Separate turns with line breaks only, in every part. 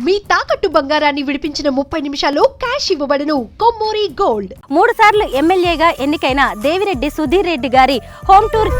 మీ తాకట్టు బంగారాన్ని విడిపించిన 30 నిమిషాల్లో క్యాష్ ఇవ్వబడును. కొమ్మూరి గోల్డ్.
3 సార్లు ఎమ్మెల్యేగా ఎన్నికైన దేవిరెడ్డి సుధీర్ రెడ్డి గారి హోమ్ టూర్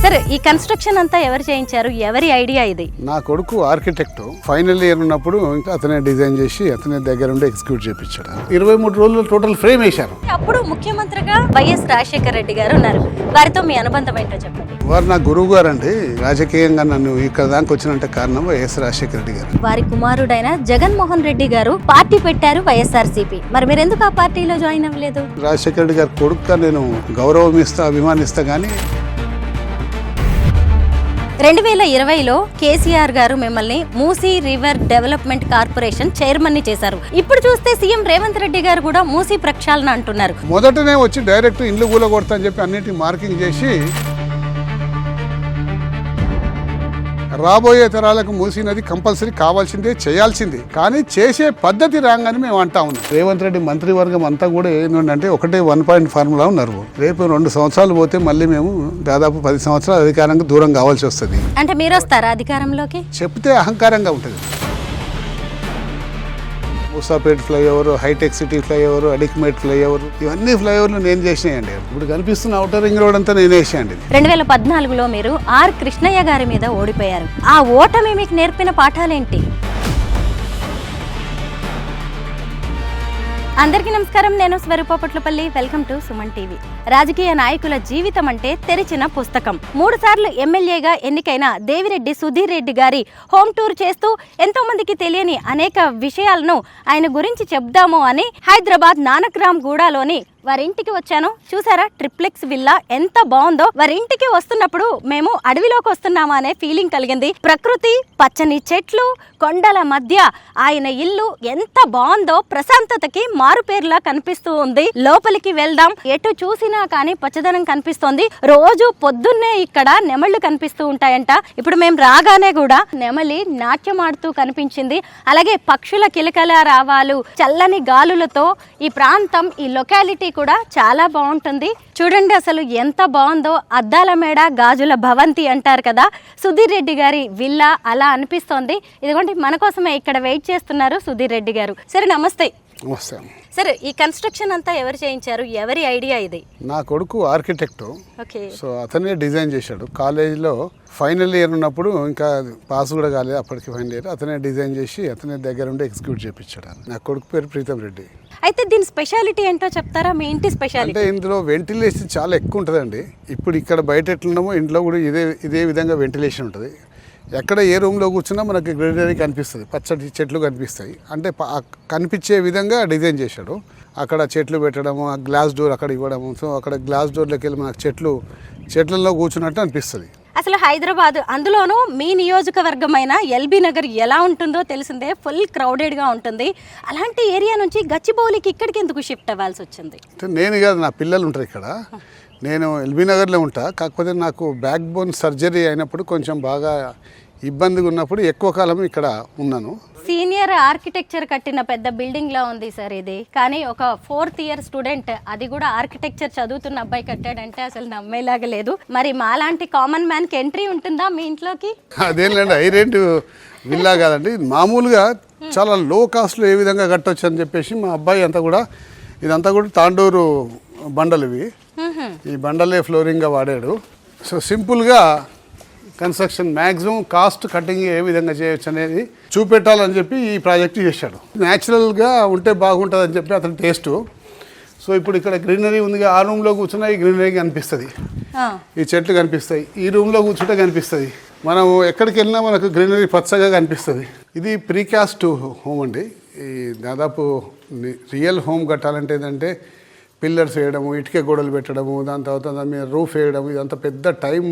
సార్, ఈ కన్స్ట్రక్షన్ అంతా ఎవరు చేయించారు? ఎవరి ఐడియా ఇది?
నా కొడుకు ఆర్కిటెక్ట్. ఫైనల్ ఇయర్ ఉన్నప్పుడు ఇంకా అతనే డిజైన్ చేసి అతనే దగ్గర ఉండి ఎగ్జిక్యూట్ చేయించాడు. 23 రోజులు టోటల్ ఫ్రేమ్ వేశారు.
అప్పుడు ముఖ్యమంత్రిగా వైఎస్ రాజశేఖర రెడ్డి గారు ఉన్నారు. వారితో మీ అనుబంధం ఏంటో చెప్పండి.
వారు నా గురువు గారు అండి. రాజకీయంగా నన్ను ఇక్కడ దాకా వచ్చినంటే కారణం వైఎస్ రాజశేఖర రెడ్డి గారు.
వారి కుమారుడైన జగన్మోహన్ రెడ్డి గారు పార్టీ పెట్టారు, వైఎస్ఆర్సీపీ. మరి మీరు ఎందుకు ఆ పార్టీలో జాయిన్ అవ్వలేదు?
రాజశేఖర రెడ్డి గారి కొడుకుగా నేను గౌరవం ఇస్తా, అభిమానిస్తా. కానీ
2020లో కేసీఆర్ గారు మిమ్మల్ని Musi river development corporation chairman ని చేశారు. ఇప్పుడు చూస్తే సీఎం రేవంత్ రెడ్డి గారు కూడా మూసీ ప్రక్షాళన అంటున్నారు.
మొదటనే వచ్చి డైరెక్ట్ ఇండ్లు కూలగొడతా అని చెప్పి అన్నిటిని మార్కింగ్ చేసి రాబోయే తరాలకు మూసీ నది కంపల్సరీ కావాల్సిందే, చేయాల్సిందే. కానీ చేసే పద్ధతి రాగానే మేము అంటా ఉన్నాం. రేవంత్ రెడ్డి మంత్రివర్గం అంతా కూడా ఏంటంటే ఒకటే 1 పాయింట్ ఫార్ములా ఉన్నారు. రేపు 2 సంవత్సరాలు పోతే మళ్ళీ మేము దాదాపు 10 సంవత్సరాలు అధికారంగా దూరం కావాల్సి వస్తుంది.
అంటే మీరు వస్తారా అధికారంలోకి?
చెప్తే అహంకారంగా ఉంటుంది. మూసాపేట్ ఫ్లైఓవర్, హైటెక్ సిటీ ఫ్లైఓవర్, అడిక్మేట్ ఫ్లైఓవర్, ఇవన్నీ ఫ్లైఓవర్లు నేను చేసినాయండి. ఇప్పుడు కనిపిస్తున్న ఔటర్ రింగ్ రోడ్ అంతా నేను వేసాయండి.
2014లో మీరు ఆర్ కృష్ణయ్య గారి మీద ఓడిపోయారు. ఆ ఓటమి మీకు నేర్పిన పాఠాలేంటి? అందరికీ నమస్కారం, నేను స్వరూపపట్లపల్లి. Welcome to Suman TV. రాజకీయ నాయకుల జీవితం అంటే తెరిచిన పుస్తకం. 3 సార్లు ఎమ్మెల్యేగా ఎన్నికైన దేవిరెడ్డి సుధీర్ రెడ్డి గారి హోమ్ టూర్ చేస్తూ ఎంతో మందికి తెలియని అనేక విషయాలను ఆయన గురించి చెప్దాము అని హైదరాబాద్ నానక్రామ్ గూడలోని వారింటికి వచ్చాను. చూసారా ట్రిప్లెక్స్ విల్లా ఎంత బాగుందో. వారింటికి వస్తున్నప్పుడు మేము అడవిలోకి వస్తున్నామా అనే ఫీలింగ్ కలిగింది. ప్రకృతి, పచ్చని చెట్లు, కొండల మధ్య ఆయన ఇల్లు ఎంత బాగుందో, ప్రశాంతతకి మారుపేరులా కనిపిస్తూ ఉంది. లోపలికి వెళ్దాం. ఎటు చూసినా కానీ పచ్చదనం కనిపిస్తోంది. రోజు పొద్దున్నే ఇక్కడ నెమళ్ళు కనిపిస్తూ ఉంటాయంట. ఇప్పుడు మేము రాగానే కూడా నెమలి నాట్యం ఆడుతూ కనిపించింది. అలాగే పక్షుల కిలకల రావాలు, చల్లని గాలులతో ఈ ప్రాంతం, ఈ లొకాలిటీ కూడా చాలా బాగుంటుంది. చూడండి అసలు ఎంత బాగుందో. అద్దాల మేడ, గాజుల భవంతి అంటారు కదా, సుధీర్ రెడ్డి గారి విల్లా అలా అనిపిస్తోంది. ఇదిగోండి మన కోసమే ఇక్కడ వెయిట్ చేస్తున్నారు సుధీర్ రెడ్డి గారు. సరే, నమస్తే.
నమస్తే.
సరే, ఈ కన్స్ట్రక్షన్ అంతా ఎవరు చేయించారు? ఎవరి ఐడియా ఇది?
నా కొడుకు ఆర్కిటెక్ట్.
ఓకే.
సో అతనే డిజైన్ చేశాడు. కాలేజీలో ఫైనల్ ఇయర్ ఉన్నప్పుడు ఇంకా పాస్ కూడా కాలేదు అప్పటికి. ఫైనల్ ఇయర్ అతనే డిజైన్ చేసి అతనే దగ్గర ఉండి ఎగ్జిక్యూట్ చేయించాడు. నా కొడుకు పేరు ప్రీతం రెడ్డి.
అయితే దీని స్పెషాలిటీ ఏంటో చెప్తారా? మీ ఇంటి స్పెషాలిటీ
అంటే ఇందులో వెంటిలేషన్ చాలా ఎక్కువ ఉంటుందండి. ఇప్పుడు ఇక్కడ బయట ఎట్లున్నామో ఇంట్లో కూడా ఇదే విధంగా వెంటిలేషన్ ఉంటుంది. ఎక్కడ ఏ రూమ్లో కూర్చున్నా మనకి గ్రీనరీ కనిపిస్తుంది, పచ్చటి చెట్లు కనిపిస్తాయి. అంటే కనిపించే విధంగా డిజైన్ చేశాడు. అక్కడ చెట్లు పెట్టడము, ఆ గ్లాస్ డోర్ అక్కడ ఇవ్వడము. సో అక్కడ గ్లాస్ డోర్లోకి వెళ్ళి మనకు చెట్లలో కూర్చున్నట్టు అనిపిస్తుంది.
అసలు హైదరాబాద్, అందులోనూ మీ నియోజకవర్గమైన ఎల్బీ నగర్ ఎలా ఉంటుందో తెలిసిందే. ఫుల్ క్రౌడెడ్గా ఉంటుంది. అలాంటి ఏరియా నుంచి గచ్చిబౌలికి ఇక్కడికి ఎందుకు షిఫ్ట్ అవ్వాల్సి వచ్చింది?
నేను కాదు, నా పిల్లలు ఉంటారు ఇక్కడ. నేను ఎల్బీ నగర్లో ఉంటా. కాకపోతే నాకు బ్యాక్ బోన్ సర్జరీ అయినప్పుడు కొంచెం బాగా ఇబ్బందిగా ఉన్నప్పుడు ఎక్కువ కాలం ఇక్కడ ఉన్నాను.
సీనియర్ ఆర్కిటెక్చర్ కట్టిన పెద్ద బిల్డింగ్ లా ఉంది సార్ ఇది. కానీ ఒక 4th ఇయర్ స్టూడెంట్, అది కూడా ఆర్కిటెక్చర్ చదువుతున్న అబ్బాయి కట్టాడంటే అసలు నమ్మేలాగా లేదు. మరి మాలాంటి కామన్ మ్యాన్కి ఎంట్రీ ఉంటుందా మీ ఇంట్లోకి?
అదేంటండి, హై రెంట్ విల్లా కాదండి. మామూలుగా చాలా లో కాస్ట్లో ఏ విధంగా కట్టొచ్చు అని చెప్పేసి మా అబ్బాయి ఇదంతా కూడా తాండూరు బండలు ఇవి. ఈ బండలే ఫ్లోరింగ్గా వాడాడు. సో సింపుల్గా కన్స్ట్రక్షన్ మ్యాక్సిమం కాస్ట్ కటింగ్ ఏ విధంగా చేయొచ్చు అనేది చూపెట్టాలని చెప్పి ఈ ప్రాజెక్ట్ చేశాడు. న్యాచురల్గా ఉంటే బాగుంటుంది అని చెప్పి అతని టేస్టు. సో ఇప్పుడు ఇక్కడ గ్రీనరీ ఉంది. ఆ రూమ్లో కూర్చున్నా ఈ గ్రీనరీ కనిపిస్తుంది, ఈ చెట్లు కనిపిస్తాయి. ఈ రూమ్లో కూర్చుంటే కనిపిస్తుంది. మనం ఎక్కడికి వెళ్ళినా మనకు గ్రీనరీ పచ్చగా కనిపిస్తుంది. ఇది ప్రీకాస్ట్ హోమ్ అండి. ఈ దాదాపు రియల్ హోమ్ కట్టాలంటే ఏంటంటే పిల్లర్స్ వేయడము, ఇటుక గోడలు పెట్టడము, దాని తర్వాత దాని మీద రూఫ్ వేయడము, ఇదంతా పెద్ద టైం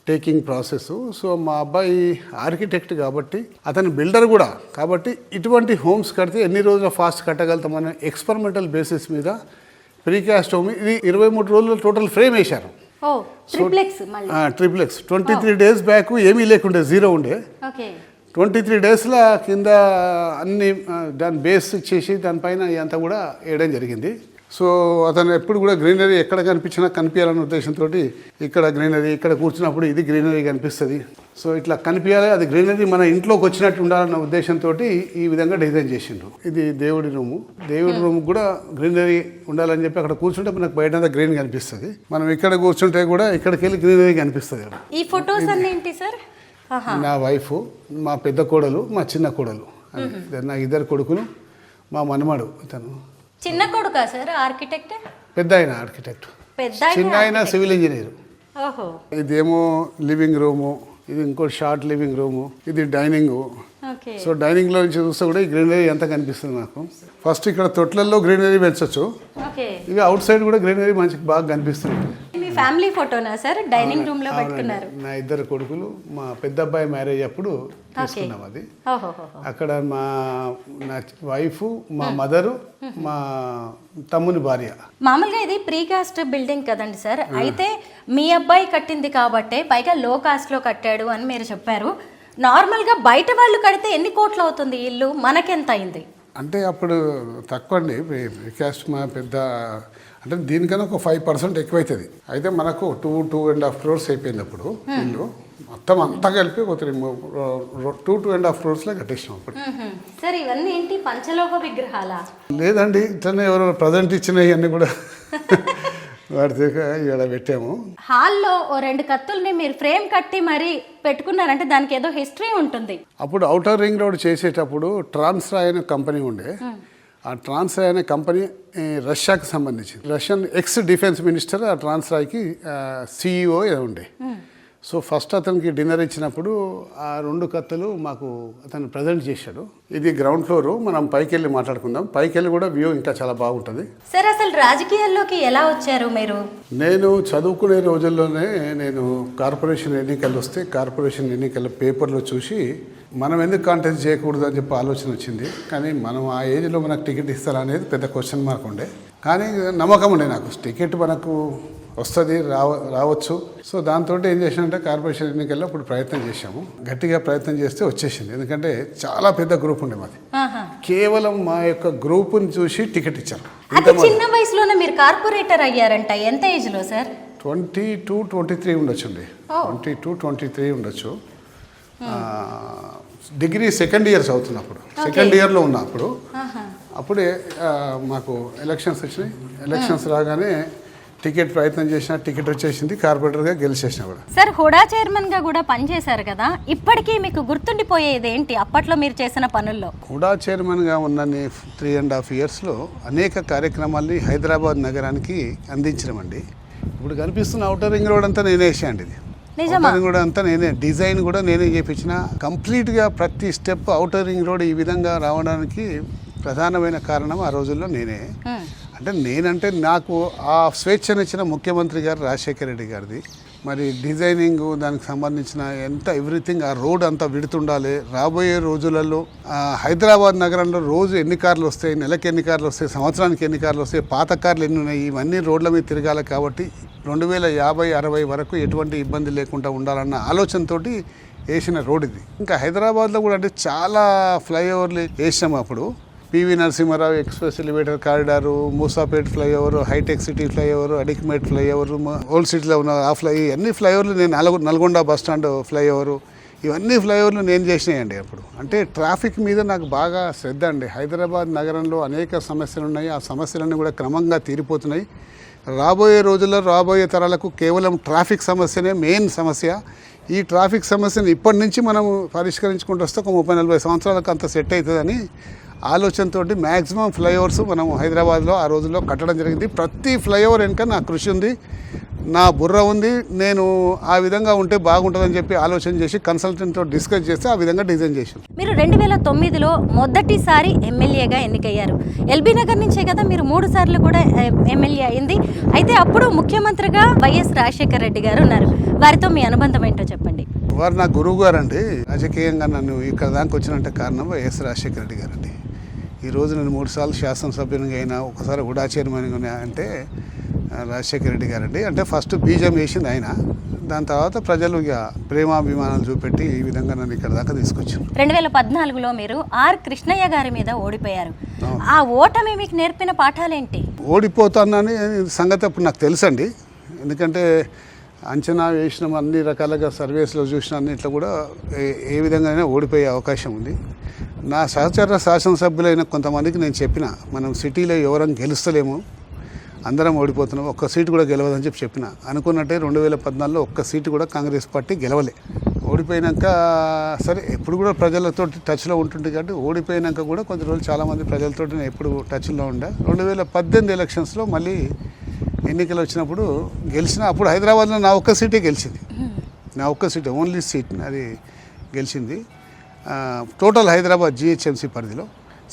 టేకింగ్ ప్రాసెస్. సో మా అబ్బాయి ఆర్కిటెక్ట్ కాబట్టి, అతను బిల్డర్ కూడా కాబట్టి, ఇటువంటి హోమ్స్ కడితే ఎన్ని రోజులు ఫాస్ట్ కట్టగలుగుతామనే ఎక్స్పెరిమెంటల్ బేసిస్ మీద ప్రీకాస్ట్ హోమ్. ఇది 23 రోజులు టోటల్ ఫ్రేమ్ వేశారు.
ట్రిప్లెక్స్
23 days బ్యాక్ ఏమీ లేకుండే, జీరో ఉండే. 23 డేస్ల కింద అన్ని దాని బేస్ చేసి దానిపైన ఇదంతా కూడా వేయడం జరిగింది. సో అతను ఎప్పుడు కూడా గ్రీనరీ ఎక్కడ కనిపించినా కనిపించాలనే ఉద్దేశంతో ఇక్కడ గ్రీనరీ, ఇక్కడ కూర్చున్నప్పుడు ఇది గ్రీనరీ కనిపిస్తుంది. సో ఇట్లా కనిపించాలి, అది గ్రీనరీ మన ఇంట్లోకి వచ్చినట్టు ఉండాలన్న ఉద్దేశంతో ఈ విధంగా డిజైన్ చేసిండ్రు. ఇది దేవుడి రూము. దేవుడి రూమ్ కూడా గ్రీనరీ ఉండాలని చెప్పి అక్కడ కూర్చుంటే మనకు బయట గ్రీన్ కనిపిస్తుంది. మనం ఇక్కడ కూర్చుంటే కూడా ఇక్కడికి వెళ్ళి గ్రీనరీ కనిపిస్తుంది.
ఈ ఫొటోస్ అన్నీ ఏంటి సార్?
నా వైఫ్, మా పెద్ద కోడలు, మా చిన్న కోడలు, నా 2 కొడుకులు, మా మనమడు. ఇతను
చిన్న కొడుకా సార్ ఆర్కిటెక్ట్?
పెద్ద ఆయన ఆర్కిటెక్ట్,
పెద్ద
చిన్న ఆయన సివిల్ ఇంజనీర్.
ఓహో.
ఇదేమో లివింగ్ రూము, ఇది ఇంకో షార్ట్ లివింగ్ రూము, ఇది డైనింగ్.
ఓకే.
సో డైనింగ్లో నుంచి చూస్తే కూడా ఈ గ్రీనరీ ఎంత కనిపిస్తుంది నాకు. ఫస్ట్ ఇక్కడ తొట్లల్లో గ్రీనరీ పెంచవచ్చు.
ఓకే.
ఇవి అవుట్ సైడ్ కూడా గ్రీనరీ మంచిగా బాగా కనిపిస్తుంది.
మీ ఫ్యామిలీ ఫోటోనా సార్ డైనింగ్ రూమ్ లో పెట్టుకున్నారు?
నా 2 కొడుకులు, మా పెద్ద అబ్బాయి మ్యారేజ్ అప్పుడు తీసుకున్నాం అది. అక్కడ నా వైఫ్, మా మదరు, మా తమ్ముని భార్య.
మామూలుగా ఇది ప్రీ కాస్ట్ బిల్డింగ్ కదండి సార్, అయితే మీ అబ్బాయి కట్టింది కాబట్టే పైగా లో కాస్ట్ లో కట్టాడు అని మీరు చెప్పారు. నార్మల్గా బయట వాళ్ళు కడితే ఎన్ని కోట్లు అవుతుంది ఇల్లు, మనకెంత అయింది?
అంటే అప్పుడు తక్కువ అండి కాస్ట్, మా పెద్ద అంటే దీనికన్నా ఒక 5% ఎక్కువైతుంది. అయితే మనకు 2.5 crores అయిపోయింది అప్పుడు ఇల్లు మొత్తం అంతా కలిపి ఒక 2.5 crores కట్టేసినాం అప్పుడు.
సార్ ఇవన్నీ ఏంటి పంచలోహ విగ్రహాలా?
లేదండి, ఇట్లనే ఎవరో ప్రజెంట్ ఇచ్చినవి అన్నీ కూడా వాడితే ఇక్కడ పెట్టాము.
హాల్లో ఓ 2 కత్తుల్ని మీరు ఫ్రేమ్ కట్టి మరి పెట్టుకున్నారంటే దానికి ఏదో హిస్టరీ ఉంటుంది.
అప్పుడు ఔటర్ రింగ్ రోడ్ చేసేటప్పుడు ట్రాన్స్రాయ్ అనే కంపెనీ ఉండే. ఆ ట్రాన్స్రాయ్ అనే కంపెనీ రష్యాకి సంబంధించింది. రష్యన్ ఎక్స్ డిఫెన్స్ మినిస్టర్ ఆ ట్రాన్స్రాయ్కి CEO ఉండే. సో ఫస్ట్ అతనికి డిన్నర్ ఇచ్చినప్పుడు ఆ 2 కత్తులు మాకు అతను ప్రజెంట్ చేశాడు. ఇది గ్రౌండ్ ఫ్లోర్, మనం పైకి వెళ్ళి మాట్లాడుకుందాం. పైకి వెళ్ళి కూడా వ్యూ ఇంకా చాలా బాగుంటుంది.
సార్ అసలు రాజకీయాల్లోకి ఎలా వచ్చారు మీరు?
నేను చదువుకునే రోజుల్లోనే నేను కార్పొరేషన్ ఎన్నికలు వస్తే కార్పొరేషన్ ఎన్నికల పేపర్లో చూసి మనం ఎందుకు కాంటెస్ట్ చేయకూడదు అని చెప్పి ఆలోచన వచ్చింది. కానీ మనం ఆ ఏజ్లో మనకు టికెట్ ఇస్తారా అనేది పెద్ద క్వశ్చన్ మార్క్ ఉండే. కానీ నమ్మకం ఉండే నాకు టికెట్ మనకు వస్తుంది, రావచ్చు. సో దాంతో ఏం చేసామంటే కార్పొరేషన్ ఎన్నికల్లో ఇప్పుడు ప్రయత్నం చేశాము. గట్టిగా ప్రయత్నం చేస్తే వచ్చేసింది. ఎందుకంటే చాలా పెద్ద గ్రూప్ ఉండే మాది. కేవలం మా యొక్క గ్రూప్ని చూసి టికెట్ ఇచ్చారు.
చిన్న వయసులోనే మీరు కార్పొరేటర్ అయ్యారంట. ఎంత ఏజ్లో సార్?
22-23 ఉండొచ్చు అండి. 22-23 ఉండొచ్చు. డిగ్రీ సెకండ్ ఇయర్స్ అవుతున్నప్పుడు, సెకండ్ ఇయర్లో ఉన్నప్పుడు అప్పుడే మాకు ఎలక్షన్స్ వచ్చినాయి. ఎలక్షన్స్ రాగానే టికెట్ ప్రయత్నం చేసిన, టికెట్ వచ్చేసింది, కార్పొరేటర్గా గెలిచేసిన కూడా.
సార్ హుడా చైర్మన్గా కూడా పనిచేశారు కదా, ఇప్పటికీ మీకు గుర్తుండిపోయేది ఏంటి అప్పట్లో మీరు చేసిన పనుల్లో?
హుడా చైర్మన్గా ఉన్న 3.5 yearsలో అనేక కార్యక్రమాల్ని హైదరాబాద్ నగరానికి అందించినామండి. ఇప్పుడు కనిపిస్తున్న ఔటర్ రింగ్ రోడ్ అంతా నేనే వేసాను. ఇది ఔటర్ రింగ్ రోడ్ అంతా నేనే, డిజైన్ కూడా నేనే చేయించిన. కంప్లీట్గా ప్రతి స్టెప్ ఔటర్ రింగ్ రోడ్ ఈ విధంగా రావడానికి ప్రధానమైన కారణం ఆ రోజుల్లో నేనే. అంటే నేనంటే నాకు ఆ స్వేచ్ఛనిచ్చిన ముఖ్యమంత్రి గారు రాజశేఖర రెడ్డి గారిది. మరి డిజైనింగ్ దానికి సంబంధించిన ఎంత ఎవ్రీథింగ్, ఆ రోడ్ అంతా విడుతుండాలి. రాబోయే రోజులలో హైదరాబాద్ నగరంలో రోజు ఎన్ని కార్లు వస్తాయి, నెలకి ఎన్ని కార్లు వస్తాయి, సంవత్సరానికి ఎన్ని కార్లు వస్తాయి, పాత కార్లు ఎన్ని ఉన్నాయి, ఇవన్నీ రోడ్ల మీద తిరగాలి. కాబట్టి 2050-60 వరకు ఎటువంటి ఇబ్బంది లేకుండా ఉండాలన్న ఆలోచనతో వేసిన రోడ్ ఇది. ఇంకా హైదరాబాద్లో కూడా అంటే చాలా ఫ్లైఓవర్లు వేసాము అప్పుడు. PV Narasimha Rao express elevator corridor, Moosapet flyover, హైటెక్ City flyover, Adikmet flyover, old సిటీలో ఉన్న ఆ అన్ని ఫ్లైఓవర్లు నేను నల్గొండ బస్టాండ్ ఫ్లైఓవరు, ఇవన్నీ ఫ్లైఓవర్లు నేను చేసినాయండి అప్పుడు. అంటే ట్రాఫిక్ మీద నాకు బాగా శ్రద్ధ అండి. హైదరాబాద్ నగరంలో అనేక సమస్యలు ఉన్నాయి. ఆ సమస్యలన్నీ కూడా క్రమంగా తీరిపోతున్నాయి. రాబోయే రోజుల్లో రాబోయే తరాలకు కేవలం ట్రాఫిక్ సమస్యనే మెయిన్ సమస్య. ఈ ట్రాఫిక్ సమస్యను ఇప్పటి నుంచి మనం పరిష్కరించుకుంటూ వస్తే ఒక 30-40 సంవత్సరాలకు అంత సెట్ అవుతుందని ఆలోచనతో మ్యాక్సిమం ఫ్లైఓవర్స్ మనం హైదరాబాద్లో ఆ రోజుల్లో కట్టడం జరిగింది. ప్రతి ఫ్లైఓవర్ వెనుక నా కృషి ఉంది, నా బుర్ర ఉంది. నేను ఆ విధంగా ఉంటే బాగుంటుందని చెప్పి ఆలోచన చేసి కన్సల్టెంట్తో డిస్కస్ చేస్తే ఆ విధంగా డిజైన్ చేశాను.
మీరు 2009లో మొదటిసారి ఎమ్మెల్యేగా ఎన్నికయ్యారు. ఎల్బీ నగర్ నుంచే కదా మీరు 3 సార్లు కూడా ఎమ్మెల్యే అయింది. అయితే అప్పుడు ముఖ్యమంత్రిగా వైఎస్ రాజశేఖర రెడ్డి గారు ఉన్నారు. వారితో మీ అనుబంధం ఏంటో చెప్పండి.
వారు నా గురువు గారు అండి. రాజకీయంగా నన్ను ఇక్కడ దాకా వచ్చినంటే కారణం వైఎస్ రాజశేఖర రెడ్డి గారు అండి. ఈరోజు నేను 3 సార్లు శాసనసభ్యునిగా అయినా, ఒకసారి హుడా చైర్మన్గా అంటే రాజశేఖర రెడ్డి గారండి. అంటే ఫస్ట్ బీజం వేసింది ఆయన, దాని తర్వాత ప్రజలు ఇక ప్రేమాభిమానాలు చూపెట్టి ఈ విధంగా నన్ను ఇక్కడ దాకా తీసుకొచ్చారు.
2014లో మీరు ఆర్ కృష్ణయ్య గారి మీద ఓడిపోయారు. ఆ ఓటమి మీకు నేర్పిన పాఠాలేంటి?
ఓడిపోతానని సంగతి అప్పుడు నాకు తెలుసండి. ఎందుకంటే అంచనా వేసిన అన్ని రకాలుగా సర్వేస్లో చూసిన అన్నిట్లో కూడా ఏ విధంగానే ఓడిపోయే అవకాశం ఉంది. నా సహచర శాసనసభ్యులైన కొంతమందికి నేను చెప్పిన, మనం సిటీలో ఎవరం గెలుస్తలేము, అందరం ఓడిపోతున్నాం, ఒక్క సీటు కూడా గెలవదని చెప్పిన. అనుకున్నట్టే 2014లో ఒక్క సీటు కూడా కాంగ్రెస్ పార్టీ గెలవలే. ఓడిపోయినాక సరే ఎప్పుడు కూడా ప్రజలతో టచ్లో ఉంటుండే కాబట్టి ఓడిపోయినాక కూడా కొద్ది రోజులు చాలామంది ప్రజలతో నేను ఎప్పుడు టచ్లో ఉండే. 2018 ఎలక్షన్స్లో మళ్ళీ ఎన్నికలు వచ్చినప్పుడు గెలిచిన, అప్పుడు హైదరాబాద్లో నా ఒక్క సీటే గెలిచింది, నా ఒక్క సీటే, ఓన్లీ సీట్ అది గెలిచింది. టోటల్ హైదరాబాద్ జిహెచ్ఎంసీ పరిధిలో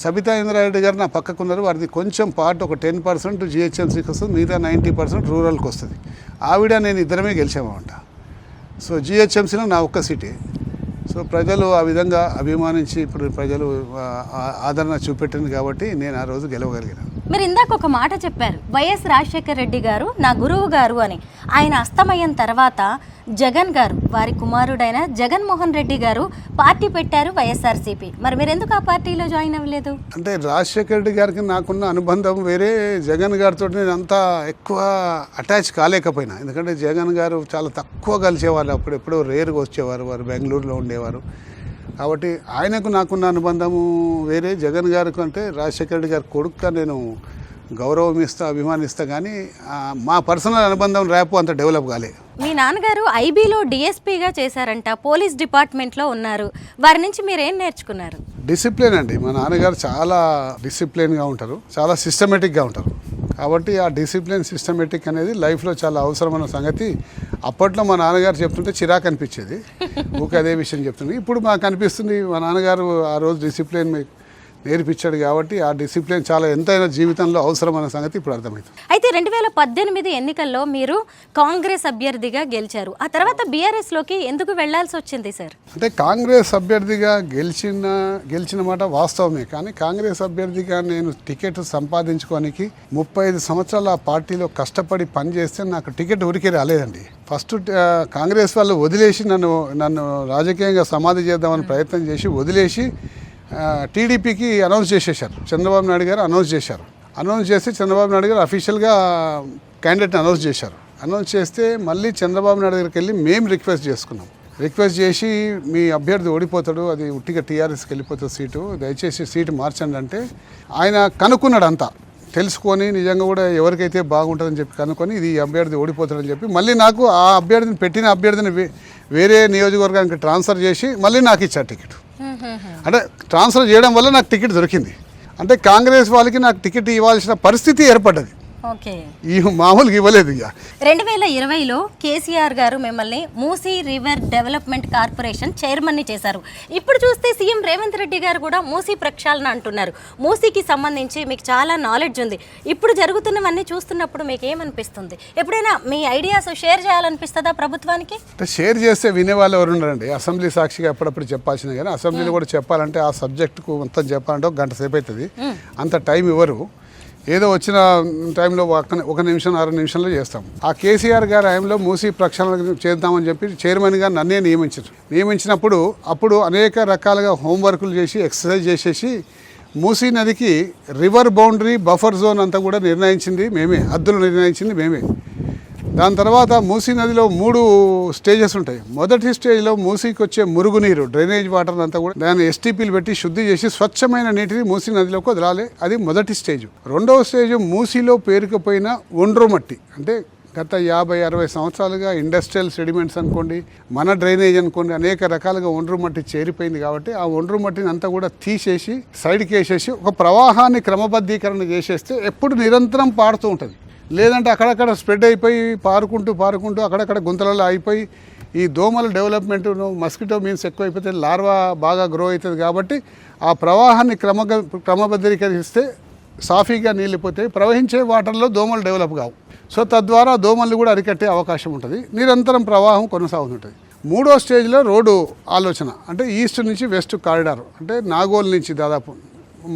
సబితా ఇంద్రారెడ్డి గారు నా పక్కకున్నారు. వారిది కొంచెం పార్ట్ ఒక 10% జిహెచ్ఎంసీకి వస్తుంది, మిగతా 90% రూరల్కి వస్తుంది. ఆవిడ నేను ఇద్దరమే గెలిచామన్నమాట. సో జిహెచ్ఎంసీలో నా ఒక్క సీటే. సో ప్రజలు ఆ విధంగా అభిమానించి ఇప్పుడు ప్రజలు ఆదరణ చూపెట్టింది కాబట్టి నేను ఆ రోజు గెలవగలిగాను.
మీరు ఇందాక ఒక మాట చెప్పారు, వైఎస్ రాజశేఖర రెడ్డి గారు నా గురువు గారు అని. ఆయన అస్తమయం తర్వాత జగన్ గారు, వారి కుమారుడైన జగన్మోహన్ రెడ్డి గారు పార్టీ పెట్టారు వైఎస్ఆర్సీపీ. మరి మీరు ఎందుకు ఆ పార్టీలో జాయిన్ అవ్వలేదు?
అంటే రాజశేఖర రెడ్డి గారికి నాకున్న అనుబంధం వేరే, జగన్ గారితో నేను అంతా ఎక్కువ అటాచ్ కాలేకపోయినా. ఎందుకంటే జగన్ గారు చాలా తక్కువ కలిసేవాళ్ళు, అప్పుడు ఎప్పుడో రేరుగా వచ్చేవారు, వారు బెంగళూరులో ఉండేవారు. కాబట్టి ఆయనకు నాకున్న అనుబంధము వేరే. జగన్ గారికి అంటే రాజశేఖర రెడ్డి గారి కొడుకుగా నేను గౌరవం ఇస్తా, అభిమానిస్తా, కానీ మా పర్సనల్ అనుబంధం రేపు అంత డెవలప్ కాలే.
మీ నాన్నగారు ఐబీలో డిఎస్పీగా చేశారంట, పోలీస్ డిపార్ట్మెంట్లో ఉన్నారు. వారి నుంచి మీరు ఏం నేర్చుకున్నారు?
డిసిప్లిన్ అండి. మా నాన్నగారు చాలా డిసిప్లిన్గా ఉంటారు, చాలా సిస్టమేటిక్గా ఉంటారు. కాబట్టి ఆ డిసిప్లిన్, సిస్టమేటిక్ అనేది లైఫ్లో చాలా అవసరమైన సంగతి. అప్పట్లో మా నాన్నగారు చెప్తుంటే చిరాకు అనిపించేది, ఊకే అదే విషయం చెప్తుంది. ఇప్పుడు మాకు అనిపిస్తుంది మా నాన్నగారు ఆ రోజు డిసిప్లిన్ నేర్పించాడు కాబట్టి ఆ డిసిప్లిన్ చాలా ఎంతైనా జీవితంలో అవసరమైన సంగతి ఇప్పుడు అర్థమవుతుంది.
అయితే 2018 ఎన్నికల్లో మీరు కాంగ్రెస్ అభ్యర్థిగా గెలిచారు. ఆ తర్వాత బీఆర్ఎస్లోకి ఎందుకు వెళ్లాల్సి వచ్చింది సార్?
అంటే కాంగ్రెస్ అభ్యర్థిగా గెలిచిన మాట వాస్తవమే, కానీ కాంగ్రెస్ అభ్యర్థిగా నేను టికెట్ సంపాదించుకోనికి 35 సంవత్సరాలు ఆ పార్టీలో కష్టపడి పనిచేస్తే నాకు టికెట్ ఉరికి రాలేదండి. ఫస్ట్ కాంగ్రెస్ వాళ్ళు వదిలేసి నన్ను రాజకీయంగా సమాధి చేద్దామని ప్రయత్నం చేసి వదిలేసి టీడీపీకి అనౌన్స్ చేసేశారు. చంద్రబాబు నాయుడు గారు అనౌన్స్ చేశారు. అనౌన్స్ చేస్తే చంద్రబాబు నాయుడు గారు అఫీషియల్గా క్యాండిడేట్ని అనౌన్స్ చేశారు. అనౌన్స్ చేస్తే మళ్ళీ చంద్రబాబు నాయుడు దగ్గరికి వెళ్ళి మేము రిక్వెస్ట్ చేసుకున్నాం. రిక్వెస్ట్ చేసి మీ అభ్యర్థి ఓడిపోతాడు, అది ఉట్టిగా టీఆర్ఎస్కి వెళ్ళిపోతుంది సీటు, దయచేసి సీటు మార్చండి అంటే ఆయన కనుక్కున్నాడు, అంతా తెలుసుకొని నిజంగా కూడా ఎవరికైతే బాగుంటుందని చెప్పి కనుక్కొని ఇది అభ్యర్థి ఓడిపోతాడని చెప్పి మళ్ళీ నాకు ఆ అభ్యర్థిని పెట్టిన అభ్యర్థిని వేరే నియోజకవర్గానికి ట్రాన్స్ఫర్ చేసి మళ్ళీ నాకు ఇచ్చారు టికెట్. అంటే ట్రాన్స్ఫర్ చేయడం వల్ల నాకు టికెట్ దొరికింది. అంటే కాంగ్రెస్ వాళ్ళకి నాకు టికెట్ ఇవ్వాల్సిన పరిస్థితి ఏర్పడ్డది.
ఓకే,
ఈ మామూలుగా ఇవ్వలేదు. ఇక
2020లో కేసీఆర్ గారు మిమ్మల్ని మూసీ రివర్ డెవలప్మెంట్ కార్పొరేషన్ చైర్మన్ని చేశారు. ఇప్పుడు చూస్తే సీఎం రేవంత్ రెడ్డి గారు కూడా మూసీ ప్రక్షాళన అంటున్నారు. మూసీకి సంబంధించి మీకు చాలా నాలెడ్జ్ ఉంది. ఇప్పుడు జరుగుతున్నవన్నీ చూస్తున్నప్పుడు మీకు ఏమనిపిస్తుంది? ఎప్పుడైనా మీ ఐడియాస్ షేర్ చేయాలనిపిస్తుందా ప్రభుత్వానికి?
షేర్ చేస్తే వినేవాళ్ళు ఎవరు ఉన్నారండి? అసెంబ్లీ సాక్షిగా అప్పుడప్పుడు చెప్పాల్సింది, కానీ అసెంబ్లీలో కూడా చెప్పాలంటే ఆ సబ్జెక్టుకు మొత్తం చెప్పాలంటే ఒక గంట సేపు అవుతుంది. అంత టైం ఇవ్వరు. ఏదో వచ్చిన టైంలో ఒక నిమిషం 6 నిమిషంలో చేస్తాం. ఆ కేసీఆర్ గారి టైంలో మూసీ ప్రక్షాళన చేద్దామని చెప్పి చైర్మన్గా నన్నే నియమించినప్పుడు అనేక రకాలుగా హోంవర్కులు చేసి ఎక్సర్సైజ్ చేసేసి మూసీ నదికి రివర్ బౌండరీ బఫర్ జోన్ అంతా కూడా నిర్ణయించింది మేమే, హద్దులు నిర్ణయించింది మేమే. దాని తర్వాత మూసీ నదిలో 3 స్టేజెస్ ఉంటాయి. మొదటి స్టేజ్లో మూసీకి వచ్చే మురుగునీరు, డ్రైనేజ్ వాటర్ అంతా కూడా దాన్ని ఎస్టీపీలు పెట్టి శుద్ధి చేసి స్వచ్ఛమైన నీటిని మూసీ నదిలోకి వదలాలి. అది మొదటి స్టేజ్. రెండవ స్టేజ్ మూసీలో పేరుకుపోయిన ఒండ్రు మట్టి, అంటే గత 50-60 సంవత్సరాలుగా ఇండస్ట్రియల్ సెడిమెంట్స్ అనుకోండి, మన డ్రైనేజ్ అనుకోండి, అనేక రకాలుగా ఒండ్రు మట్టి చేరిపోయింది. కాబట్టి ఆ ఒండ్రు మట్టిని అంతా కూడా తీసేసి సైడ్కి వేసేసి ఒక ప్రవాహాన్ని క్రమబద్ధీకరణ చేసేస్తే ఎప్పుడు నిరంతరం పారుతూ ఉంటుంది. లేదంటే అక్కడక్కడ స్ప్రెడ్ అయిపోయి పారుకుంటూ అక్కడక్కడ గుంతలలో అయిపోయి ఈ దోమల డెవలప్మెంట్, మస్కిటో మీన్స్ ఎక్కువైపోతే లార్వా బాగా గ్రో అవుతుంది. కాబట్టి ఆ ప్రవాహాన్ని క్రమబద్ధీకరిస్తే సాఫీగా నీళ్ళిపోతాయి. ప్రవహించే వాటర్లో దోమలు డెవలప్ కావు. సో తద్వారా దోమల్ని కూడా అరికట్టే అవకాశం ఉంటుంది. నిరంతరం ప్రవాహం కొనసాగుతుంటుంది. 3వ స్టేజ్లో రోడ్డు ఆలోచన, అంటే ఈస్ట్ నుంచి వెస్ట్ కారిడార్, అంటే నాగోల్ నుంచి దాదాపు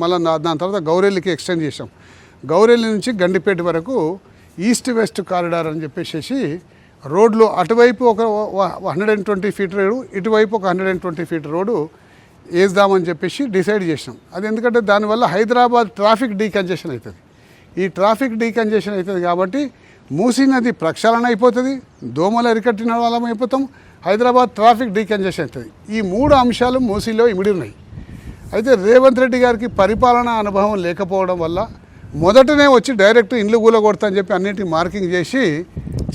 మళ్ళీ దాని తర్వాత గౌరెల్లికి ఎక్స్టెండ్ చేసాం. గౌరెల్లి నుంచి గండిపేట వరకు ఈస్ట్ వెస్ట్ కారిడార్ అని చెప్పేసి రోడ్లు అటువైపు ఒక 120 ఫీట్ రోడ్డు, ఇటువైపు ఒక 120 ఫీట్ రోడ్డు వేద్దామని చెప్పేసి డిసైడ్ చేసినాం. అది ఎందుకంటే దానివల్ల హైదరాబాద్ ట్రాఫిక్ డీకంజెషన్ అవుతుంది. ఈ ట్రాఫిక్ డీకంజెషన్ అవుతుంది కాబట్టి మూసీ నది ప్రక్షాళన అయిపోతుంది, దోమలు అరికట్టిన వాళ్ళం అయిపోతాం, హైదరాబాద్ ట్రాఫిక్ డీకంజెషన్ అవుతుంది. ఈ 3 అంశాలు మూసీలో ఇమిడి ఉన్నాయి. అయితే రేవంత్ రెడ్డి గారికి పరిపాలనా అనుభవం లేకపోవడం వల్ల మొదటనే వచ్చి డైరెక్ట్ ఇండ్లు కూలగొడతా అని చెప్పి అన్నింటినీ మార్కింగ్ చేసి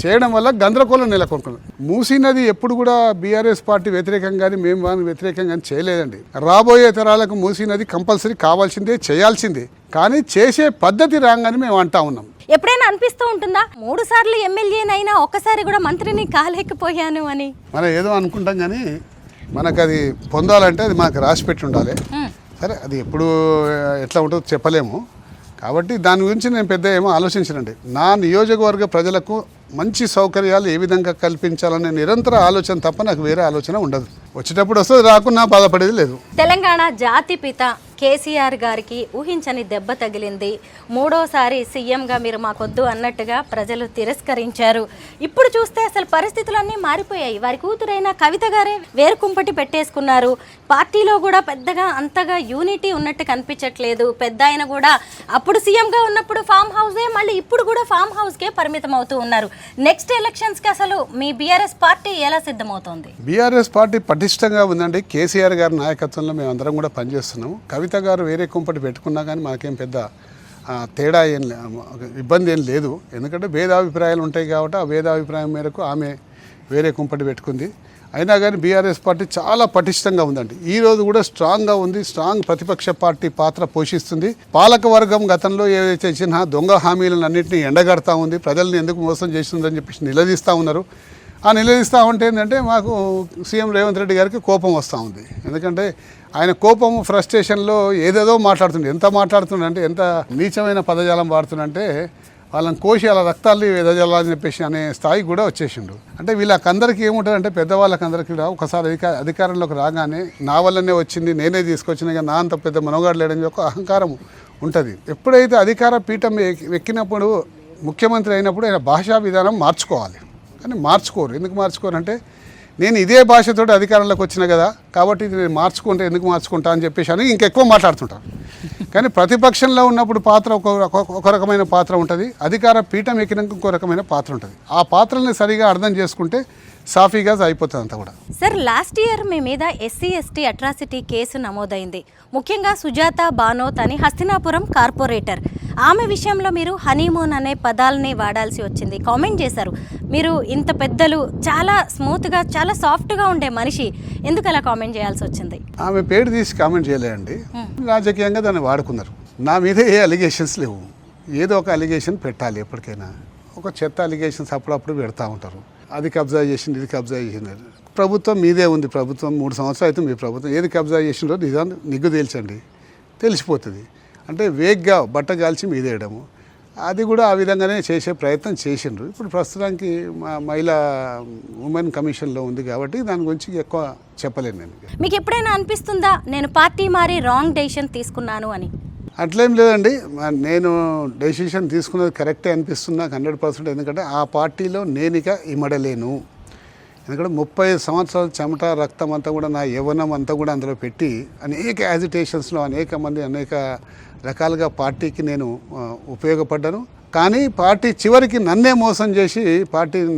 చేయడం వల్ల గందరగోళం నెలకొంటుంది. మూసీ నది ఎప్పుడు కూడా బీఆర్ఎస్ పార్టీ వ్యతిరేకంగా కానీ మేము వారికి వ్యతిరేకంగా కానీ చేయలేదండి. రాబోయే తరాలకు మూసీ నది కంపల్సరీ కావాల్సిందే, చేయాల్సిందే. కానీ చేసే పద్ధతి రాగానే మేము అంటా ఉన్నాం.
ఎప్పుడైనా అనిపిస్తూ ఉంటుందా 3 సార్లు ఎమ్మెల్యేనైనా ఒక్కసారి కూడా మంత్రిని కాలేకపోయాను అని?
మనం ఏదో అనుకుంటాం కానీ మనకు అది పొందాలంటే అది మనకు రాసి పెట్టి ఉండాలి. సరే, అది ఎప్పుడు ఎట్లా ఉంటుందో చెప్పలేము. కాబట్టి దాని గురించి నేను పెద్ద ఏమో ఆలోచించనండి. నా నియోజకవర్గ ప్రజలకు మంచి సౌకర్యాలు ఏ విధంగా కల్పించాలనే నిరంతర ఆలోచన తప్ప నాకు వేరే ఆలోచన ఉండదు. వచ్చేటప్పుడు వస్తుంది, రాకున్నా బాధపడేది లేదు.
తెలంగాణ జాతిపిత కేసీఆర్ గారికి ఊహించని దెబ్బ తగిలింది. 3వ సీఎంగా మీరు మాకొద్దు అన్నట్టుగా ప్రజలు తిరస్కరించారు. ఇప్పుడు చూస్తే అసలు పరిస్థితులన్నీ మారిపోయాయి. వారి కూతురైన కవిత గారే వేరుకుంపటి పెట్టేసుకున్నారు. పార్టీలో కూడా పెద్దగా అంతగా యూనిటీ ఉన్నట్టు కనిపించట్లేదు. పెద్ద ఆయన కూడా అప్పుడు సీఎంగా ఉన్నప్పుడు ఫామ్ హౌసే, మళ్ళీ ఇప్పుడు కూడా ఫామ్ హౌస్కే పరిమితం అవుతూ ఉన్నారు. నెక్స్ట్ ఎలక్షన్స్కి అసలు మీ బీఆర్ఎస్ పార్టీ ఎలా సిద్ధమవుతోంది?
బీఆర్ఎస్ పార్టీ పటిష్టంగా ఉందండి. కేసీఆర్ గారి నాయకత్వంలో మేము అందరం కూడా పనిచేస్తున్నాము. కవిత గారు వేరే కుంపటి పెట్టుకున్నా కానీ మనకేం పెద్ద తేడా ఏం ఇబ్బంది ఏం లేదు. ఎందుకంటే భేదాభిప్రాయాలు ఉంటాయి కాబట్టి ఆ భేదాభిప్రాయం మేరకు ఆమె వేరే కుంపటి పెట్టుకుంది. అయినా కానీ బీఆర్ఎస్ పార్టీ చాలా పటిష్టంగా ఉందండి. ఈ రోజు కూడా స్ట్రాంగ్గా ఉంది. స్ట్రాంగ్ ప్రతిపక్ష పార్టీ పాత్ర పోషిస్తుంది. పాలక వర్గం గతంలో ఏదైతే ఇచ్చిన దొంగ హామీలను అన్నింటినీ ఎండగడతా ఉంది. ప్రజల్ని ఎందుకు మోసం చేస్తుందని చెప్పేసి నిలదీస్తూ ఉన్నారు. ఆ నిలదీస్తూ ఉంటే ఏంటంటే మాకు సీఎం రేవంత్ రెడ్డి గారికి కోపం వస్తూ ఉంది. ఎందుకంటే ఆయన కోపం ఫ్రస్ట్రేషన్లో ఏదేదో మాట్లాడుతుండే. ఎంత మాట్లాడుతుండే, ఎంత నీచమైన పదజాలం వాడుతుందంటే వాళ్ళని కోసి అలా రక్తాలు వెదజల్లాలని చెప్పేసి అనే స్థాయికి కూడా వచ్చేసిండు. అంటే వీళ్ళకందరికీ ఏముంటుందంటే పెద్దవాళ్ళకందరికీ ఒకసారి అధికారంలోకి రాగానే నా వల్లనే వచ్చింది, నేనే తీసుకొచ్చిన, ఇక నా అంత పెద్ద మనోగాడు లేడని ఒక అహంకారం ఉంటుంది. ఎప్పుడైతే అధికార పీఠం ఎక్కినప్పుడు ముఖ్యమంత్రి అయినప్పుడు ఆయన భాషా విధానం మార్చుకోవాలి. కానీ మార్చుకోరు. ఎందుకు మార్చుకోరు అంటే నేను ఇదే భాషతో అధికారంలోకి వచ్చిన కదా కాబట్టి ఇది నేను మార్చుకుంటే ఎందుకు మార్చుకుంటా అని చెప్పేసి అని ఇంకెక్కువ మాట్లాడుతుంటారు. కానీ ప్రతిపక్షంలో ఉన్నప్పుడు పాత్ర ఒక రకమైన పాత్ర ఉంటుంది, అధికార పీఠం ఎక్కినాక ఇంకో రకమైన పాత్ర ఉంటుంది. ఆ పాత్రల్ని సరిగా అర్థం చేసుకుంటే సాఫీగా అయిపోతుంది అంతా కూడా.
సార్, లాస్ట్ ఇయర్ మీ మీద SC/ST అట్రాసిటీ కేసు నమోదైంది. ముఖ్యంగా సుజాత బానోత్ అని హస్తినాపురం కార్పొరేటర్, ఆమె విషయంలో మీరు హనీమూన్ అనే పదాలని వాడాల్సి వచ్చింది. కామెంట్ చేశారు. మీరు ఇంత పెద్దలు, చాలా స్మూత్గా, చాలా సాఫ్ట్గా ఉండే మనిషి, ఎందుకు అలా కామెంట్ చేయాల్సి వచ్చింది?
ఆమె పేరు తీసి కామెంట్ చేయలేండి. రాజకీయంగా దాన్ని వాడుకున్నారు. నా మీద ఏ అలిగేషన్స్ లేవు. ఏదో ఒక అలిగేషన్ పెట్టాలి. ఎప్పటికైనా ఒక చెత్త అలిగేషన్స్ అప్పుడప్పుడు పెడతా ఉంటారు. అది కబ్జా చేసింది, ఇది కబ్జా చేసింది. ప్రభుత్వం మీదే ఉంది. ప్రభుత్వం 3 సంవత్సరాలు అయితే మీ ప్రభుత్వం ఏది కబ్జా చేసిందో నిజాన్ని నిగ్గు తేల్చండి, తెలిసిపోతుంది. అంటే వేగ్గా బట్ట కాల్చి మీదేయడము, అది కూడా ఆ విధంగానే చేసే ప్రయత్నం చేసిండ్రు. ఇప్పుడు ప్రస్తుతానికి మా మహిళా ఉమెన్ కమిషన్లో ఉంది కాబట్టి దాని గురించి ఎక్కువ చెప్పలేను నేను.
మీకు ఎప్పుడైనా అనిపిస్తుందా నేను పార్టీ మారి రాంగ్ డెసిషన్ తీసుకున్నాను అని?
అట్లేం లేదండి. నేను డెసిషన్ తీసుకున్నది కరెక్టే అనిపిస్తుంది నాకు 100%. ఎందుకంటే ఆ పార్టీలో నేనిక ఇమడలేను. ఎందుకంటే 30 సంవత్సరాల చెమట రక్తం అంతా కూడా, నా యవ్వనం అంతా కూడా అందులో పెట్టి అనేక యాజిటేషన్స్లో అనేక రకాలుగా పార్టీకి నేను ఉపయోగపడ్డాను. కానీ పార్టీ చివరికి నన్నే మోసం చేసి,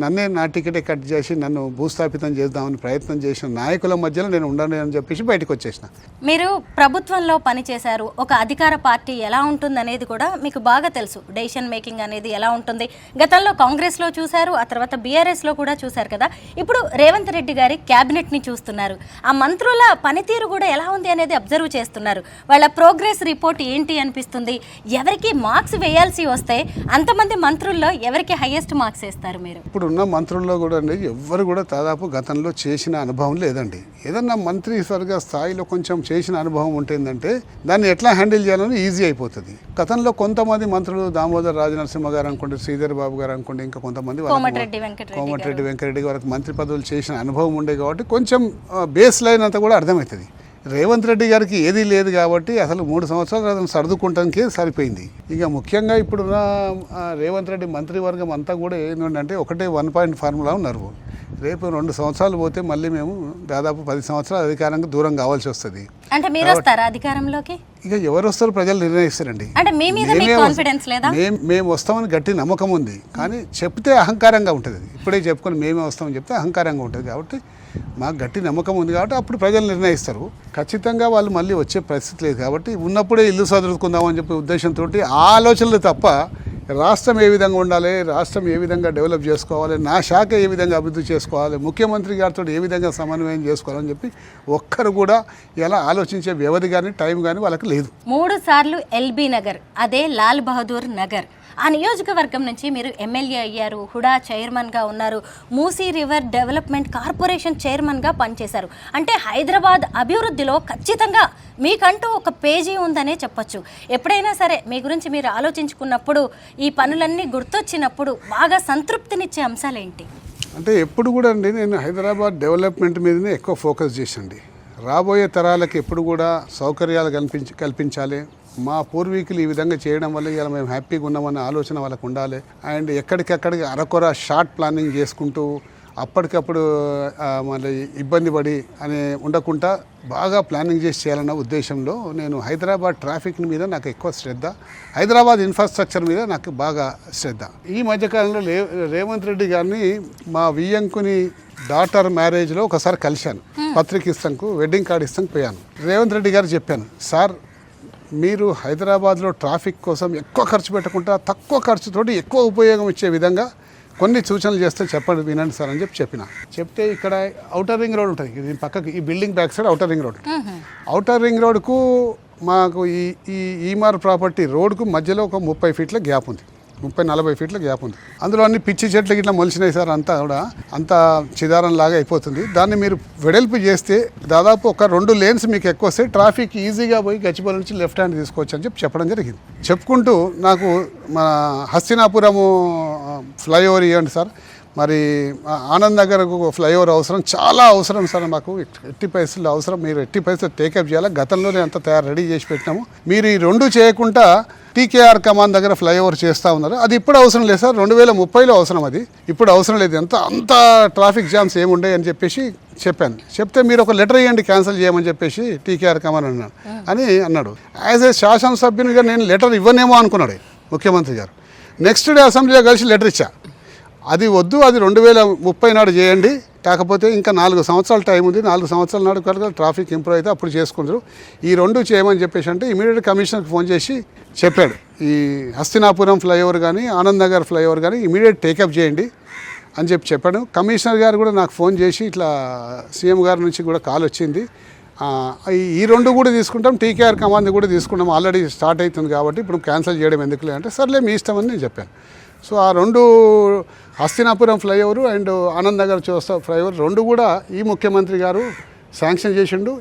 నన్నే నా టికెటే కట్ చేసి నన్ను భూస్థాపితం చేద్దామని ప్రయత్నం చేసిన నాయకుల మధ్యలో నేను ఉండను అని చెప్పేసి బయటకు వచ్చేసిన.
మీరు ప్రభుత్వంలో పనిచేశారు. ఒక అధికార పార్టీ ఎలా ఉంటుందనేది కూడా మీకు బాగా తెలుసు. డెసిషన్ మేకింగ్ అనేది ఎలా ఉంటుంది. గతంలో కాంగ్రెస్లో చూశారు, ఆ తర్వాత బీఆర్ఎస్లో కూడా చూశారు కదా. ఇప్పుడు రేవంత్ రెడ్డి గారి క్యాబినెట్ని చూస్తున్నారు. ఆ మంత్రుల పనితీరు కూడా ఎలా ఉంది అనేది అబ్జర్వ్ చేస్తున్నారు. వాళ్ళ ప్రోగ్రెస్ రిపోర్ట్ ఏంటి అనిపిస్తుంది? ఎవరికి మార్క్స్ వేయాల్సి వస్తే అంతమంది మంత్రుల్లో ఎవరికి హైయెస్ట్ మార్క్స్ వేస్తారు మీరు?
ఇప్పుడు ఉన్న మంత్రుల్లో కూడా అండి ఎవ్వరు కూడా దాదాపు గతంలో చేసిన అనుభవం లేదండి. ఏదన్నా మంత్రి స్వర్గ స్థాయిలో కొంచెం చేసిన అనుభవం ఉంటుందంటే దాన్ని ఎట్లా హ్యాండిల్ చేయాలని ఈజీ అయిపోతుంది. గతంలో కొంతమంది మంత్రులు, దామోదర్ రాజనరసింహ గారు అనుకోండి, శ్రీధర్ బాబు గారు అనుకోండి, ఇంకా కొంతమంది కోమటిరెడ్డి వెంకటరెడ్డి గారికి మంత్రి పదవులు చేసిన అనుభవం ఉండే కాబట్టి కొంచెం బేస్ లైన్ అంతా కూడా అర్థమవుతుంది. రేవంత్ రెడ్డి గారికి ఏదీ లేదు కాబట్టి అసలు 3 సంవత్సరాలు అతను సర్దుకుంటానికే సరిపోయింది. ఇక ముఖ్యంగా ఇప్పుడున్న రేవంత్ రెడ్డి మంత్రివర్గం అంతా కూడా ఏంటంటే ఒకటే 1 పాయింట్ ఫార్ములా ఉన్నారు. రేపు 2 సంవత్సరాలు పోతే మళ్ళీ మేము దాదాపు 10 సంవత్సరాలు అధికారానికి దూరం కావాల్సి వస్తుంది.
అంటే మీరు వస్తారా అధికారంలోకి?
ఇక ఎవరు వస్తారో ప్రజలు నిర్ణయిస్తారండి.
అంటే మీ మీద మీకు కాన్ఫిడెన్స్ లేదా?
మేము వస్తామని గట్టి నమ్మకం ఉంది, కానీ చెప్తే అహంకారంగా ఉంటుంది. ఇప్పుడే చెప్పుకొని మేమే వస్తామని చెప్తే అహంకారంగా ఉంటుంది. కాబట్టి మాకు గట్టి నమ్మకం ఉంది కాబట్టి అప్పుడు ప్రజలు నిర్ణయిస్తారు. ఖచ్చితంగా వాళ్ళు మళ్ళీ వచ్చే పరిస్థితి లేదు కాబట్టి ఉన్నప్పుడే ఇల్లు సదురుకుందామని చెప్పే ఉద్దేశంతో ఆ ఆలోచనలు తప్ప రాష్ట్రం ఏ విధంగా ఉండాలి, రాష్ట్రం ఏ విధంగా డెవలప్ చేసుకోవాలి, నా శాఖ ఏ విధంగా అభివృద్ధి చేసుకోవాలి, ముఖ్యమంత్రి గారితో ఏ విధంగా సమన్వయం చేసుకోవాలని చెప్పి ఒక్కరు కూడా ఇలా ఆలోచించే వ్యవధి కానీ టైం కానీ వాళ్ళకి లేదు.
3 సార్లు ఎల్బీ నగర్, అదే లాల్ బహదూర్ నగర్, ఆ నియోజకవర్గం నుంచి మీరు ఎమ్మెల్యే అయ్యారు, హుడా చైర్మన్గా ఉన్నారు, మూసీ రివర్ డెవలప్మెంట్ కార్పొరేషన్ చైర్మన్గా పనిచేశారు. అంటే హైదరాబాద్ అభివృద్ధిలో ఖచ్చితంగా మీకంటూ ఒక పేజీ ఉందనే చెప్పొచ్చు. ఎప్పుడైనా సరే మీ గురించి మీరు ఆలోచించుకున్నప్పుడు, ఈ పనులన్నీ గుర్తొచ్చినప్పుడు బాగా సంతృప్తినిచ్చే అంశాలేంటి?
అంటే ఎప్పుడు కూడా అండి నేను హైదరాబాద్ డెవలప్మెంట్ మీదనే ఎక్కువ ఫోకస్ చేసండి. రాబోయే తరాలకు ఎప్పుడు కూడా సౌకర్యాలు కల్పించాలి. మా పూర్వీకులు ఈ విధంగా చేయడం వల్ల ఇలా మేము హ్యాపీగా ఉన్నామన్న ఆలోచన వాళ్ళకు ఉండాలి. అండ్ ఎక్కడికక్కడికి అరకొర షార్ట్ ప్లానింగ్ చేసుకుంటూ అప్పటికప్పుడు మళ్ళీ ఇబ్బంది పడి అని ఉండకుండా బాగా ప్లానింగ్ చేసి చేయాలన్న ఉద్దేశంలో నేను హైదరాబాద్ ట్రాఫిక్ మీద నాకు ఎక్కువ శ్రద్ధ, హైదరాబాద్ ఇన్ఫ్రాస్ట్రక్చర్ మీద నాకు బాగా శ్రద్ధ. ఈ మధ్యకాలంలో రేవంత్ రెడ్డి గారిని మా వియ్యంకుని డాటర్ మ్యారేజ్లో ఒకసారి కలిశాను. పత్రిక ఇస్తానికి వెడ్డింగ్ కార్డు ఇస్తానికి పోయాను. రేవంత్ రెడ్డి గారు చెప్పాను, సార్ మీరు హైదరాబాద్లో ట్రాఫిక్ కోసం ఎక్కువ ఖర్చు పెట్టకుండా తక్కువ ఖర్చుతోటి ఎక్కువ ఉపయోగం ఇచ్చే విధంగా కొన్ని సూచనలు చేస్తే చెప్పండి, వినండి సార్ అని చెప్తున్నా. చెప్తే ఇక్కడ ఔటర్ రింగ్ రోడ్ ఉంటుంది, దీని పక్కకి ఈ building back side outer ring road. Outer ring రోడ్కు మాకు ఈ ఈమార్ ప్రాపర్టీ రోడ్కు మధ్యలో ఒక 30 ఫీట్ల గ్యాప్ ఉంది, 30-40 ఫీట్ల గ్యాప్ ఉంది. అందులో అన్ని పిచ్చి చెట్లు ఇట్లా మొలిచినాయి సార్, అంతా కూడా అంతా చిదారం లాగా అయిపోతుంది. దాన్ని మీరు వెడల్పు చేస్తే దాదాపు ఒక 2 లేన్స్ మీకు ఎక్కువ వస్తాయి, ట్రాఫిక్ ఈజీగా పోయి గచ్చిబౌలి నుంచి లెఫ్ట్ హ్యాండ్ తీసుకోవచ్చు అని చెప్పడం జరిగింది. చెప్పుకుంటూ నాకు మన హస్తినాపురము ఫ్లైఓవర్ ఇవ్వండి సార్, మరి ఆనంద్ నగర్కు ఫ్లైఓవర్ అవసరం, చాలా అవసరం సార్, మాకు ఎట్టి పరిస్థితుల్లో అవసరం, మీరు ఎట్టి పరిస్థితుల్లో టేకప్ చేయాలి. గతంలోనే అంతా రెడీ చేసి పెట్టినాము. మీరు ఈ 2 చేయకుండా టీకేఆర్ కమాన్ దగ్గర ఫ్లైఓవర్ చేస్తూ ఉన్నారు. అది ఇప్పుడు అవసరం లేదు సార్, 2030లో అవసరం, అది ఇప్పుడు అవసరం లేదు. అంత ట్రాఫిక్ జామ్స్ ఏముండే అని చెప్పేసి చెప్పాను. చెప్తే మీరు ఒక లెటర్ ఇవ్వండి క్యాన్సిల్ చేయమని చెప్పేసి టీకేఆర్ కమాన్ అన్నాడు. యాజ్ ఏ శాసనసభ్యునిగా నేను లెటర్ ఇవ్వనేమో అనుకున్నాడు ముఖ్యమంత్రి గారు. నెక్స్ట్ డే అసెంబ్లీలో కలిసి లెటర్ ఇచ్చా, అది వద్దు, అది 2030 నాడు చేయండి, కాకపోతే ఇంకా 4 సంవత్సరాల టైం ఉంది, 4 సంవత్సరాల నాడు కనుక ట్రాఫిక్ ఇంప్రూవ్ అయితే అప్పుడు చేసుకుంటారు, ఈ 2 చేయమని చెప్పేసి అంటే ఇమీడియట్ కమిషనర్కి ఫోన్ చేసి చెప్పాడు, ఈ హస్తినాపురం ఫ్లైఓవర్ కానీ ఆనంద్ నగర్ ఫ్లైఓవర్ కానీ ఇమీడియట్ టేకప్ చేయండి అని చెప్పాడు. కమిషనర్ గారు కూడా నాకు ఫోన్ చేసి ఇట్లా సీఎం గారి నుంచి కూడా కాల్ వచ్చింది, ఈ 2 కూడా తీసుకుంటాం, టీకేఆర్ కమాండ్ కూడా తీసుకుంటాం, ఆల్రెడీ స్టార్ట్ అవుతుంది కాబట్టి ఇప్పుడు క్యాన్సిల్ చేయడం ఎందుకులే అంటే సర్లే మీ ఇష్టమని నేను చెప్పాను. సో ఆ 2 హస్తినాపురం ఫ్లైఓవర్ అండ్ ఆనంద్ నగర్ చౌరస్తా ఫ్లైఓవర్ 2 కూడా ఈ ముఖ్యమంత్రి గారు శాంక్షన్ చేసిండు.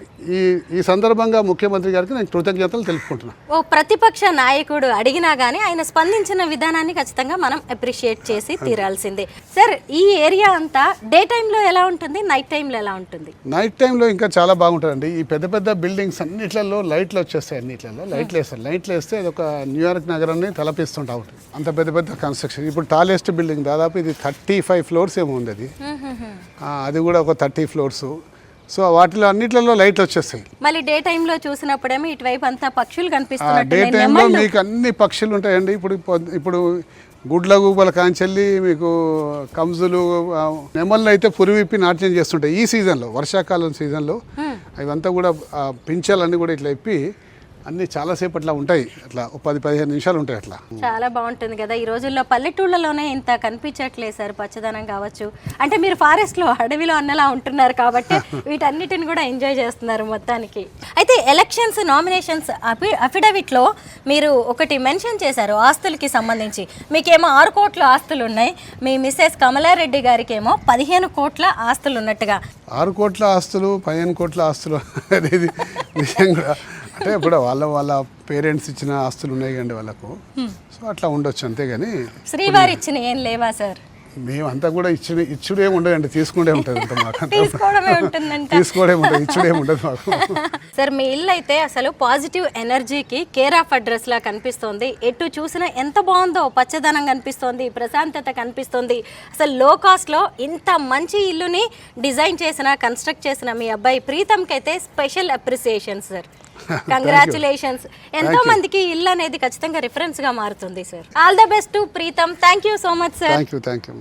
ఈ సందర్భంగా ముఖ్యమంత్రి గారికి నేను కృతజ్ఞతలు తెలుపుకుంటున్నాను.
ఓ ప్రతిపక్ష నాయకుడు అడిగినా కానీ ఆయన స్పందించిన విధానాన్ని ఖచ్చితంగా మనం అప్రిషియేట్ చేసి తీరాల్సిందే. సార్, ఈ ఏరియా అంతా డే టైంలో ఎలా ఉంటుంది, నైట్ టైంలో ఎలా ఉంటుంది?
నైట్ టైంలో ఇంకా చాలా బాగుంటుందండి. ఈ పెద్ద బిల్డింగ్స్ అన్నిట్లలో లైట్లు వచ్చేస్తాయి, అన్నిట్లలో లైట్లు వేస్తారు. లైట్లు వేస్తే అది ఒక న్యూయార్క్ నగరాన్ని తలపిస్తుంటా ఉంటుంది, అంత పెద్ద కన్స్ట్రక్షన్. ఇప్పుడు టాలెస్ట్ బిల్డింగ్ దాదాపు ఇది 35 ఫ్లోర్స్ ఏమో ఉంది, అది కూడా ఒక 30 ఫ్లోర్స్. సో వాటిలో అన్నిట్లలో లైట్లు వచ్చేస్తాయి.
మళ్ళీ డే టైంలో చూసినప్పుడేమో ఇటువైపు అంతా పక్షులు కనిపిస్తున్నాయి.
డే టైంలో మీకు అన్ని పక్షులు ఉంటాయండి. ఇప్పుడు గుడ్ల గూబల కాంచెల్లి మీకు కంజులు, నెమళ్ళు అయితే పురివిప్పి నాట్యం చేస్తుంటాయి ఈ సీజన్లో, వర్షాకాలం సీజన్లో. అవంతా కూడా పింఛాలన్నీ కూడా ఇట్లా ఇప్పి అన్నీ చాలాసేపు ఉంటాయి, అట్లా 10-15 నిమిషాలు ఉంటాయి. అట్లా
చాలా బాగుంటుంది కదా. ఈ రోజుల్లో పల్లెటూళ్ళలోనే ఇంత కనిపించట్లేదు సార్ పచ్చదనం కావచ్చు. అంటే మీరు ఫారెస్ట్లో, అడవిలో అన్నలా ఉంటున్నారు కాబట్టి వీటన్నిటిని కూడా ఎంజాయ్ చేస్తున్నారు మొత్తానికి. అయితే ఎలక్షన్స్ నామినేషన్స్ అఫిడవిట్లో మీరు ఒకటి మెన్షన్ చేశారు ఆస్తులకి సంబంధించి. మీకేమో 6 కోట్ల ఆస్తులు ఉన్నాయి, మీ మిస్సెస్ కమలారెడ్డి గారికి ఏమో 15 కోట్ల ఆస్తులు ఉన్నట్టుగా.
6 కోట్ల ఆస్తులు 15 కోట్ల ఆస్తులు అనేది విషయం కూడా అంటే ఇప్పుడు వాళ్ళ పేరెంట్స్ ఇచ్చిన ఆస్తులు ఉన్నాయి కండి వాళ్ళకు, సో అట్లా ఉండొచ్చు అంతేగాని
శ్రీవారి ఇచ్చిన ఏం లేవా సార్?
మేమంతా కూడా ఇచ్చుడే ఉండదండి, తీసుకుంటే ఉంటుంది అంత మాకు.
తీసుకోవడమే ఉంటుందంట.
తీసుకోవడే ఉంటుంది, ఇచ్చుడే ఉండదు మాకు.
సార్ మీ ఇల్లు అయితే అసలు పాజిటివ్ ఎనర్జీకి కేర్ ఆఫ్ అడ్రస్ లా కనిపిస్తోంది. ఎటు చూసినా ఎంత బాగుందో, పచ్చదనం కనిపిస్తోంది, ప్రశాంతత కనిపిస్తోంది. అసలు లో కాస్ట్ లో ఇంత మంచి ఇల్లుని డిజైన్ చేసిన, కన్స్ట్రక్ట్ చేసిన మీ అబ్బాయి ప్రీతంకి అయితే స్పెషల్ అప్రిసియేషన్ సార్. కంగ్రాచులేషన్స్. ఎంతో మందికి ఇల్లు అనేది ఖచ్చితంగా రిఫరెన్స్ గా మారుతుంది sir. All the best to Pritam. Thank you so much sir.
Thank you.